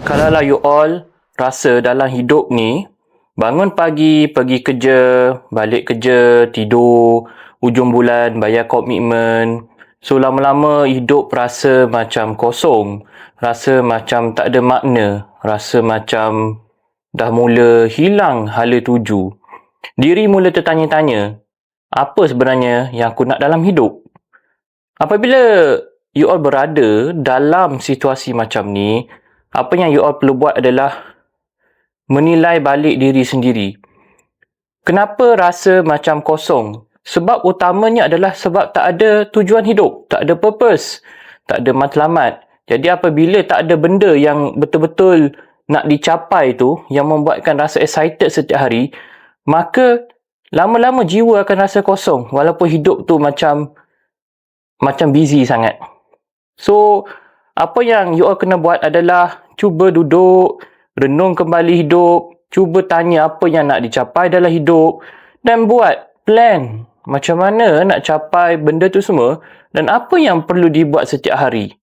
Kalaulah you all rasa dalam hidup ni, bangun pagi, pergi kerja, balik kerja, tidur, hujung bulan, bayar komitmen. So, lama-lama hidup rasa macam kosong. Rasa macam tak ada makna. Rasa macam dah mula hilang hala tuju. Diri mula tertanya-tanya, apa sebenarnya yang aku nak dalam hidup? Apabila you all berada dalam situasi macam ni, apa yang you all perlu buat adalah menilai balik diri sendiri. Kenapa rasa macam kosong? Sebab utamanya adalah sebab tak ada tujuan hidup, tak ada purpose, tak ada matlamat. Jadi apabila tak ada benda yang betul-betul nak dicapai tu, yang membuatkan rasa excited setiap hari, maka lama-lama jiwa akan rasa kosong walaupun hidup tu macam busy sangat. So, apa yang you all kena buat adalah cuba duduk, renung kembali hidup, cuba tanya apa yang nak dicapai dalam hidup dan buat plan macam mana nak capai benda tu semua dan apa yang perlu dibuat setiap hari.